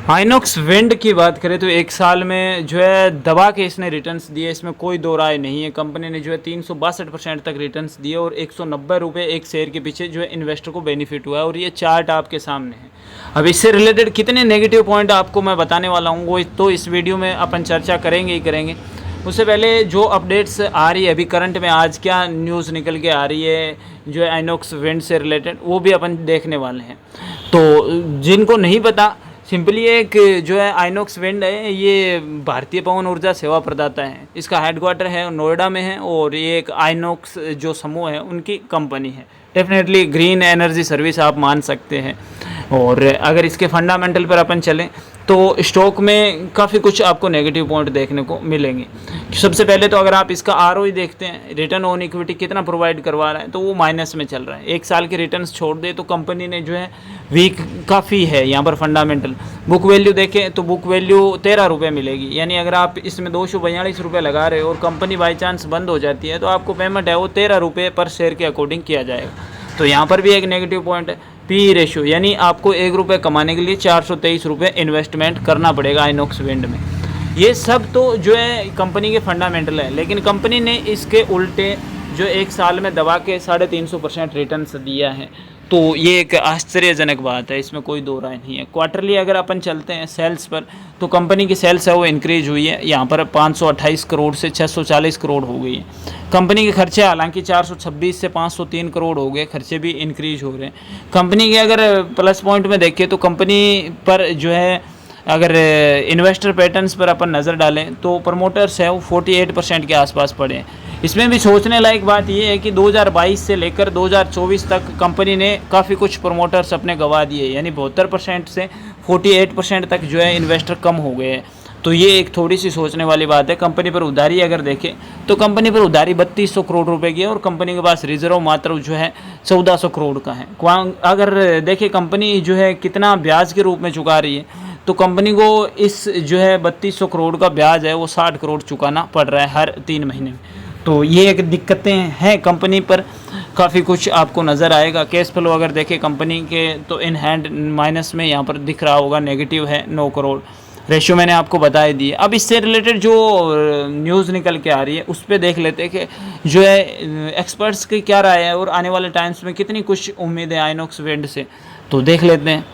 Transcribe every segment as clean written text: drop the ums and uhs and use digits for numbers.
INOX wind की बात करें तो एक साल में जो है दबा के इसने रिटर्न्स दिए, इसमें कोई दो राय नहीं है। कंपनी ने जो है 362% तक रिटर्न्स दिए और 190 रुपये एक शेयर के पीछे जो है इन्वेस्टर को बेनिफिट हुआ है, और ये चार्ट आपके सामने है। अब इससे रिलेटेड कितने नेगेटिव पॉइंट आपको मैं बताने वाला हूँ, वो तो इस वीडियो में अपन चर्चा करेंगे ही करेंगे। उससे पहले जो अपडेट्स आ रही है अभी करंट में, आज क्या न्यूज़ निकल के आ रही है जो है आइनॉक्स विंड से रिलेटेड, वो भी अपन देखने वाले हैं। तो जिनको नहीं पता, सिंपली एक जो है आइनॉक्स विंड है, ये भारतीय पवन ऊर्जा सेवा प्रदाता है। इसका हेडक्वार्टर है नोएडा में है, और ये एक आइनॉक्स जो समूह है उनकी कंपनी है। डेफिनेटली ग्रीन एनर्जी सर्विस आप मान सकते हैं। और अगर इसके फंडामेंटल पर अपन चलें तो स्टॉक में काफ़ी कुछ आपको नेगेटिव पॉइंट देखने को मिलेंगे। सबसे पहले तो अगर आप इसका आरओई देखते हैं, रिटर्न ऑन इक्विटी कितना प्रोवाइड करवा रहा है, तो वो माइनस में चल रहा है। एक साल के रिटर्न्स छोड़ दे तो कंपनी ने जो है वीक काफ़ी है यहाँ पर फंडामेंटल। बुक वैल्यू देखें तो बुक वैल्यू 13 रुपये मिलेगी, यानी अगर आप इसमें 242 रुपये लगा रहे हो और कंपनी बाई चांस बंद हो जाती है तो आपको पेमेंट है वो 13 रुपये पर शेयर के अकॉर्डिंग किया जाएगा। तो यहाँ पर भी एक नेगेटिव पॉइंट है। पी रेशो, यानी आपको 1 रुपये कमाने के लिए 423 रुपये इन्वेस्टमेंट करना पड़ेगा आइनॉक्स विंड में। ये सब तो जो है कंपनी के फंडामेंटल है, लेकिन कंपनी ने इसके उल्टे जो एक साल में दबा के 350% रिटर्न्स दिया है, तो ये एक आश्चर्यजनक बात है, इसमें कोई दो राय नहीं है। क्वार्टरली अगर अपन चलते हैं सेल्स पर, तो कंपनी की सेल्स है वो इंक्रीज हुई है, यहाँ पर 528 करोड़ से 640 करोड़ हो गई है। कंपनी के खर्चे हालांकि 426 से 503 करोड़ हो गए, खर्चे भी इंक्रीज हो रहे हैं। कंपनी के अगर प्लस पॉइंट में देखें तो कंपनी पर जो है अगर इन्वेस्टर पैटर्न्स पर अपन नज़र डालें तो प्रमोटर्स है वो 48% के आसपास पड़े हैं। इसमें भी सोचने लायक बात यह है कि 2022 से लेकर 2024 तक कंपनी ने काफ़ी कुछ प्रमोटर्स अपने गंवा दिए, यानी 72% से 48% तक जो है इन्वेस्टर कम हो गए हैं। तो ये एक थोड़ी सी सोचने वाली बात है। कंपनी पर उधारी अगर देखें तो कंपनी पर उधारी 3200 करोड़ रुपए की है, और कंपनी के पास रिजर्व मात्र जो है 1400 करोड़ का है। अगर देखें कंपनी जो है कितना ब्याज के रूप में चुका रही है, तो कंपनी को इस जो है 3200 करोड़ का ब्याज है वो 60 करोड़ चुकाना पड़ रहा है हर 3 महीने में। तो ये एक दिक्कतें हैं कंपनी पर, काफ़ी कुछ आपको नज़र आएगा। कैश फ्लो अगर देखें कंपनी के तो इन हैंड माइनस में यहाँ पर दिख रहा होगा, नेगेटिव है 9 करोड़। रेशियो मैंने आपको बता ही दी। अब इससे रिलेटेड जो न्यूज़ निकल के आ रही है उस पर देख लेते हैं कि जो है एक्सपर्ट्स की क्या राय है और आने वाले टाइम्स में कितनी कुछ उम्मीद है आइनॉक्स विंड से, तो देख लेते हैं।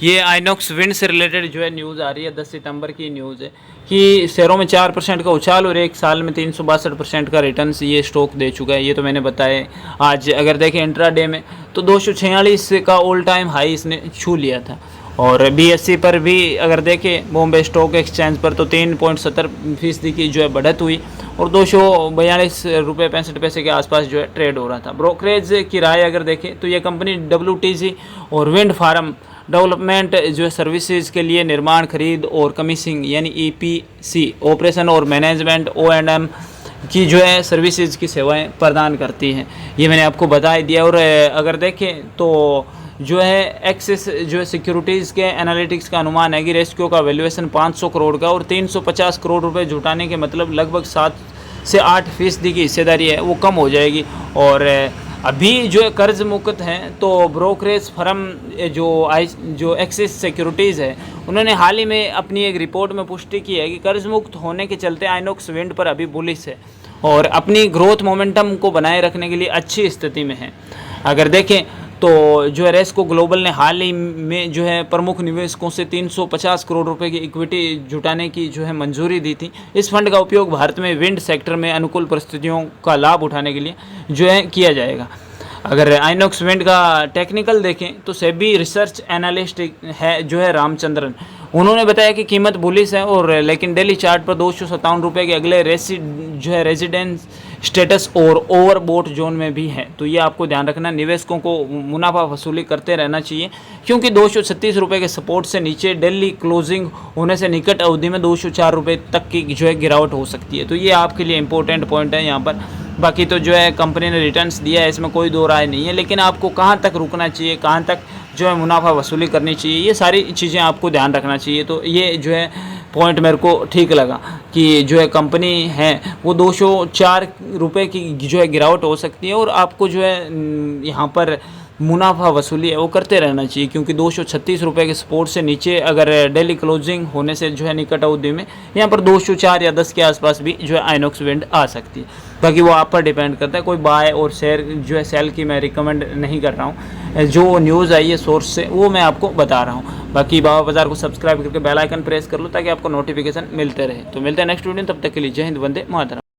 ये आइनॉक्स विंड से रिलेटेड जो है न्यूज़ आ रही है, 10 सितंबर की न्यूज़ है कि शेयरों में 4% का उछाल और एक साल में 362% का रिटर्न्स ये स्टॉक दे चुका है। ये तो मैंने बताया। आज अगर देखें इंट्राडे में तो 246 का ऑल टाइम हाई इसने छू लिया था। और BSE पर भी अगर देखें बॉम्बे स्टॉक एक्सचेंज पर तो 3.70% की जो है बढ़त हुई, और 242 रुपये 65 पैसे के आसपास जो है ट्रेड हो रहा था। ब्रोकरेज की राय अगर देखें तो ये कंपनी WTG और विंड फार्म डेवलपमेंट जो है सर्विसेज के लिए निर्माण, खरीद और कमीशनिंग यानी EPC ऑपरेशन और मैनेजमेंट O&M की जो है सर्विसेज की सेवाएं प्रदान करती हैं। ये मैंने आपको बता ही दिया। और अगर देखें तो जो है एक्सिस जो है सिक्योरिटीज़ के एनालिटिक्स का अनुमान है कि रेस्क्यू का वैल्यूएशन 500 करोड़ का और 350 करोड़ रुपए जुटाने के मतलब लगभग 7 से 8% की हिस्सेदारी है वो कम हो जाएगी। और अभी जो है कर्ज मुक्त हैं, तो ब्रोकरेज फर्म जो एक्सिस सिक्योरिटीज़ है उन्होंने हाल ही में अपनी एक रिपोर्ट में पुष्टि की है कि कर्ज मुक्त होने के चलते आइनॉक्स विंड पर अभी बुलिश है और अपनी ग्रोथ मोमेंटम को बनाए रखने के लिए अच्छी स्थिति में है। अगर देखें तो जो है रेस्को ग्लोबल ने हाल ही में जो है प्रमुख निवेशकों से 350 करोड़ रुपए की इक्विटी जुटाने की जो है मंजूरी दी थी। इस फंड का उपयोग भारत में विंड सेक्टर में अनुकूल परिस्थितियों का लाभ उठाने के लिए जो है किया जाएगा। अगर आइनॉक्स विंड का टेक्निकल देखें तो सेबी रिसर्च एनालिस्ट है जो है रामचंद्रन, उन्होंने बताया कि कीमत बुलिश है और लेकिन डेली चार्ट पर 257 रुपये के अगले रेजिडेंस स्टेटस और ओवरबोट जोन में भी है। तो ये आपको ध्यान रखना, निवेशकों को मुनाफा वसूली करते रहना चाहिए, क्योंकि 236 रुपये के सपोर्ट से नीचे डेली क्लोजिंग होने से निकट अवधि में 204 रुपये तक की जो है गिरावट हो सकती है। तो ये आपके लिए इंपॉर्टेंट पॉइंट है यहाँ पर। बाकी तो जो है कंपनी ने रिटर्न्स दिया है, इसमें कोई दो राय नहीं है, लेकिन आपको कहाँ तक रुकना चाहिए, कहाँ तक जो है मुनाफा वसूली करनी चाहिए, ये सारी चीज़ें आपको ध्यान रखना चाहिए। तो ये जो है पॉइंट मेरे को ठीक लगा कि जो है कंपनी है वो 204 रुपये की जो है गिरावट हो सकती है और आपको जो है यहाँ पर मुनाफा वसूली है वो करते रहना चाहिए, क्योंकि 236 रुपये के सपोर्ट से नीचे अगर डेली क्लोजिंग होने से जो है निकट अवधि में यहाँ पर 204 या 10 के आसपास भी जो है आइनॉक्स विंड आ सकती है। बाकी वो आप पर डिपेंड करता है। कोई बाय और शेयर जो है सेल की मैं रिकमेंड नहीं कर रहा हूँ, जो न्यूज़ आई है सोर्स से वो मैं आपको बता रहा हूँ। बाकी बाबा बाजार को सब्सक्राइब करके बेल आइकन प्रेस कर लो ताकि आपको नोटिफिकेशन मिलते रहे। तो मिलते हैं नेक्स्ट वीडियो, तब तक के लिए जय हिंद, वंदे मातरम।